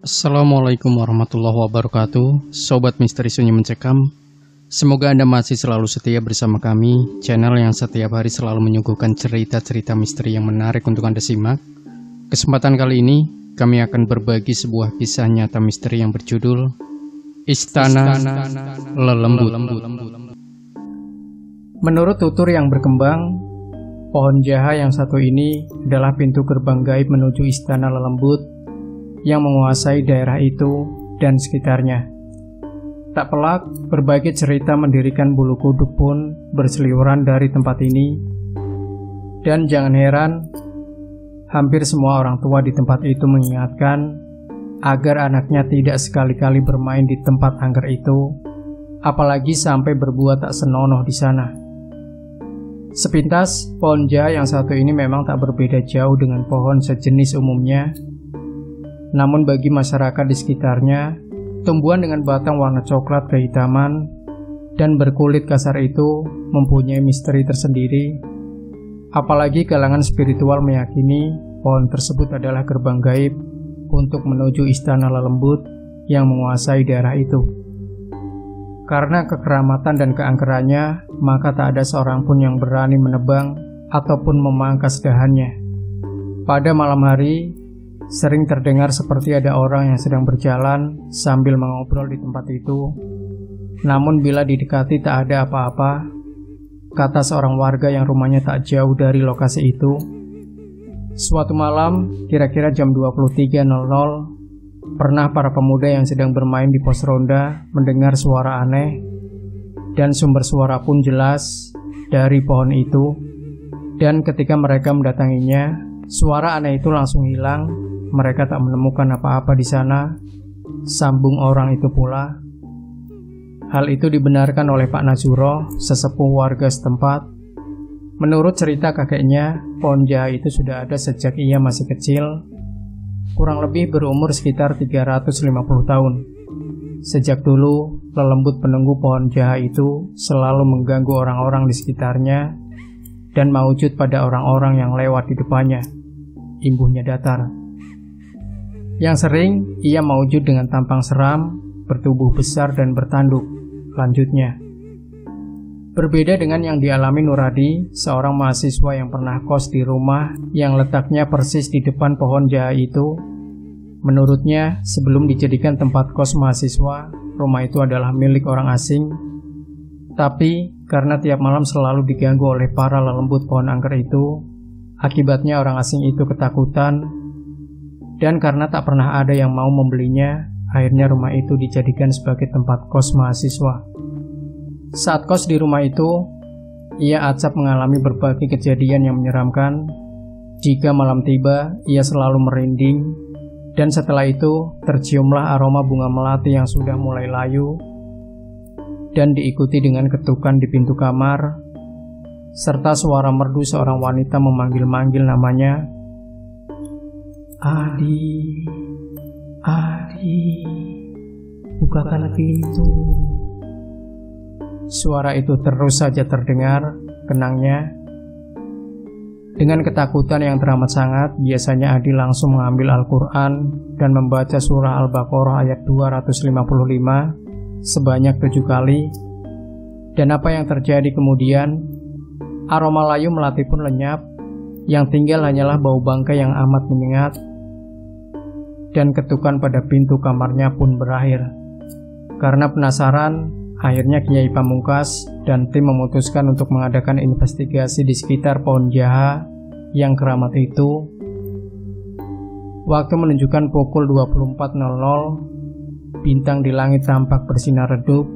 Assalamualaikum warahmatullahi wabarakatuh. Sobat Misteri Sunyi Mencekam, semoga Anda masih selalu setia bersama kami, channel yang setiap hari selalu menyuguhkan cerita-cerita misteri yang menarik untuk Anda simak. Kesempatan kali ini kami akan berbagi sebuah kisah nyata misteri yang berjudul Istana Lelembut. Menurut tutur yang berkembang, pohon jaha yang satu ini adalah pintu gerbang gaib menuju Istana Lelembut yang menguasai daerah itu dan sekitarnya. Tak pelak, berbagai cerita mendirikan bulu kuduk pun berseliweran dari tempat ini. Dan jangan heran, hampir semua orang tua di tempat itu mengingatkan agar anaknya tidak sekali-kali bermain di tempat angker itu, apalagi sampai berbuat tak senonoh di sana. Sepintas, pohon jaha yang satu ini memang tak berbeda jauh dengan pohon sejenis umumnya. Namun bagi masyarakat di sekitarnya, tumbuhan dengan batang warna coklat kehitaman dan berkulit kasar itu mempunyai misteri tersendiri. Apalagi kalangan spiritual meyakini pohon tersebut adalah gerbang gaib untuk menuju Istana Lelembut yang menguasai daerah itu. Karena kekeramatan dan keangkerannya, maka tak ada seorang pun yang berani menebang ataupun memangkas dahannya. Pada malam hari, sering terdengar seperti ada orang yang sedang berjalan sambil mengobrol di tempat itu. Namun bila didekati tak ada apa-apa, kata seorang warga yang rumahnya tak jauh dari lokasi itu. Suatu malam, kira-kira jam 23.00, pernah para pemuda yang sedang bermain di pos ronda mendengar suara aneh, dan sumber suara pun jelas dari pohon itu. Dan ketika mereka mendatanginya, suara aneh itu langsung hilang. Mereka tak menemukan apa-apa di sana, sambung orang itu pula. Hal itu dibenarkan oleh Pak Nazuro, sesepuh warga setempat. Menurut cerita kakeknya, pohon jaha itu sudah ada sejak ia masih kecil, kurang lebih berumur sekitar 350 tahun. Sejak dulu, lelembut penunggu pohon jaha itu selalu mengganggu orang-orang di sekitarnya dan maujud pada orang-orang yang lewat di depannya. Imbuhnya datar. Yang sering, ia maujud dengan tampang seram, bertubuh besar dan bertanduk. Lanjutnya, berbeda dengan yang dialami Nuradi, seorang mahasiswa yang pernah kos di rumah yang letaknya persis di depan pohon jaha itu. Menurutnya, sebelum dijadikan tempat kos mahasiswa, rumah itu adalah milik orang asing. Tapi, karena tiap malam selalu diganggu oleh para lelembut pohon angker itu, akibatnya orang asing itu ketakutan. Dan karena tak pernah ada yang mau membelinya, akhirnya rumah itu dijadikan sebagai tempat kos mahasiswa. Saat kos di rumah itu, ia acap mengalami berbagai kejadian yang menyeramkan. Jika malam tiba, ia selalu merinding. Dan setelah itu, terciumlah aroma bunga melati yang sudah mulai layu. Dan diikuti dengan ketukan di pintu kamar, serta suara merdu seorang wanita memanggil-manggil namanya. Adi, Adi, bukakan pintu. Suara itu terus saja terdengar, kenangnya. Dengan ketakutan yang teramat sangat, biasanya Adi langsung mengambil Al-Quran dan membaca surah Al-Baqarah ayat 255 sebanyak 7 kali. Dan apa yang terjadi kemudian? Aroma layu melati pun lenyap, yang tinggal hanyalah bau bangkai yang amat menyengat. Dan ketukan pada pintu kamarnya pun berakhir. Karena penasaran, akhirnya Kiai Pamungkas dan tim memutuskan untuk mengadakan investigasi di sekitar pohon jaha yang keramat itu. Waktu menunjukkan pukul 24.00, bintang di langit tampak bersinar redup.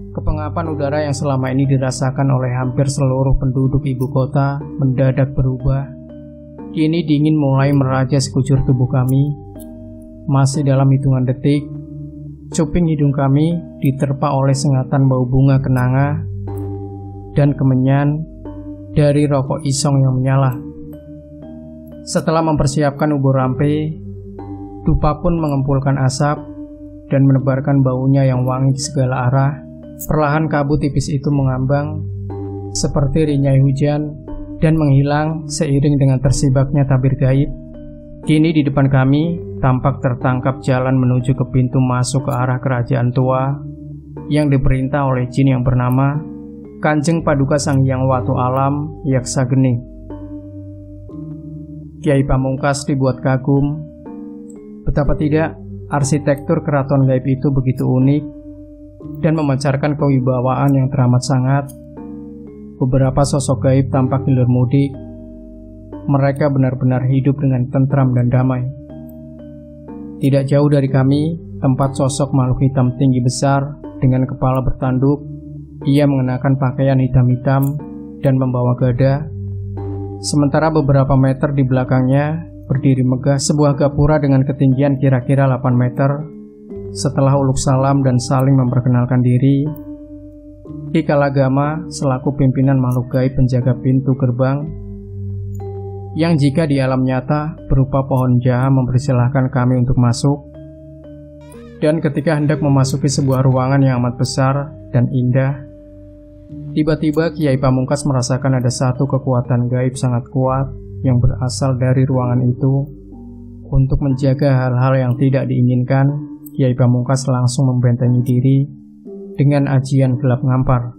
Kepengapan udara yang selama ini dirasakan oleh hampir seluruh penduduk ibu kota mendadak berubah. Kini dingin mulai meraja sekujur tubuh kami. Masih dalam hitungan detik, cuping hidung kami diterpa oleh sengatan bau bunga kenanga dan kemenyan dari rokok isong yang menyala. Setelah mempersiapkan ubur rampe, dupa pun mengempulkan asap dan menebarkan baunya yang wangi di segala arah. Perlahan kabut tipis itu mengambang seperti rinyai hujan dan menghilang seiring dengan tersibaknya tabir gaib. Kini di depan kami tampak tertangkap jalan menuju ke pintu masuk ke arah kerajaan tua yang diperintah oleh jin yang bernama Kanjeng Paduka Sang Hyang Watu Alam Yaksa Geni. Kiai Pamungkas dibuat kagum. Betapa tidak, arsitektur keraton gaib itu begitu unik dan memancarkan kewibawaan yang teramat sangat. Beberapa sosok gaib tampak hilir mudik. Mereka benar-benar hidup dengan tentram dan damai. Tidak jauh dari kami, tempat sosok makhluk hitam tinggi besar dengan kepala bertanduk. Ia mengenakan pakaian hitam-hitam dan membawa gada. Sementara beberapa meter di belakangnya berdiri megah sebuah gapura dengan ketinggian kira-kira 8 meter. Setelah uluk salam dan saling memperkenalkan diri, Ki Kalagama selaku pimpinan makhluk gaib penjaga pintu gerbang yang jika di alam nyata berupa pohon jaha mempersilahkan kami untuk masuk. Dan ketika hendak memasuki sebuah ruangan yang amat besar dan indah, tiba-tiba Kiai Pamungkas merasakan ada satu kekuatan gaib sangat kuat yang berasal dari ruangan itu. Untuk menjaga hal-hal yang tidak diinginkan, Kiai Pamungkas langsung membentengi diri dengan ajian gelap ngampar.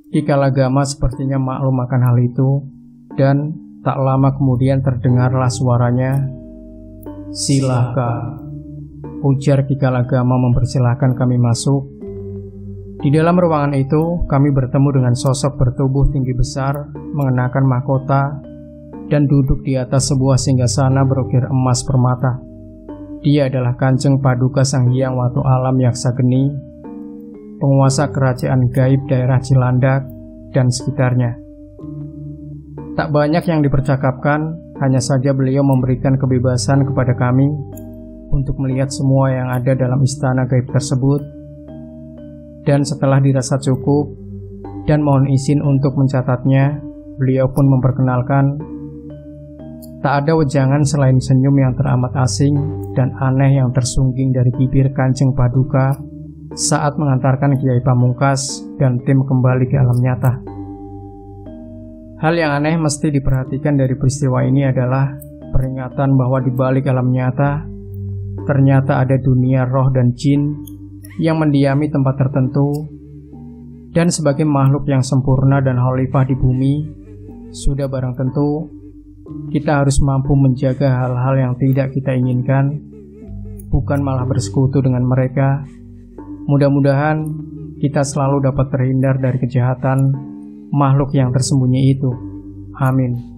Ki Kalagama sepertinya maklum akan hal itu, dan tak lama kemudian terdengarlah suaranya. "Silakan," ujar Ki Kalagama mempersilahkan kami masuk. Di dalam ruangan itu, kami bertemu dengan sosok bertubuh tinggi besar, mengenakan mahkota, dan duduk di atas sebuah singgasana berukir emas permata. Dia adalah Kanjeng Paduka Sang Hyang Watu Alam Yaksa Geni, penguasa kerajaan gaib daerah Cilandak dan sekitarnya. Tak banyak yang dipercakapkan, hanya saja beliau memberikan kebebasan kepada kami untuk melihat semua yang ada dalam istana gaib tersebut. Dan setelah dirasa cukup dan mohon izin untuk mencatatnya, beliau pun memperkenalkan. Tak ada wejangan selain senyum yang teramat asing dan aneh yang tersungging dari bibir Kanjeng Paduka saat mengantarkan Kiai Pamungkas dan tim kembali ke alam nyata. Hal yang aneh mesti diperhatikan dari peristiwa ini adalah peringatan bahwa di balik alam nyata ternyata ada dunia roh dan jin yang mendiami tempat tertentu, dan sebagai makhluk yang sempurna dan khalifah di bumi, sudah barang tentu kita harus mampu menjaga hal-hal yang tidak kita inginkan, bukan malah bersekutu dengan mereka. Mudah-mudahan kita selalu dapat terhindar dari kejahatan makhluk yang tersembunyi itu. Amin.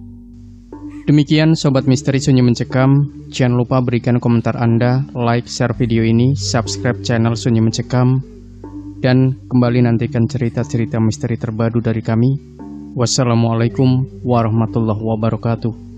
Demikian Sobat Misteri Sunyi Mencekam. Jangan lupa berikan komentar Anda, like, share video ini, subscribe channel Sunyi Mencekam, dan kembali nantikan cerita-cerita misteri terbaru dari kami. Wassalamualaikum warahmatullahi wabarakatuh.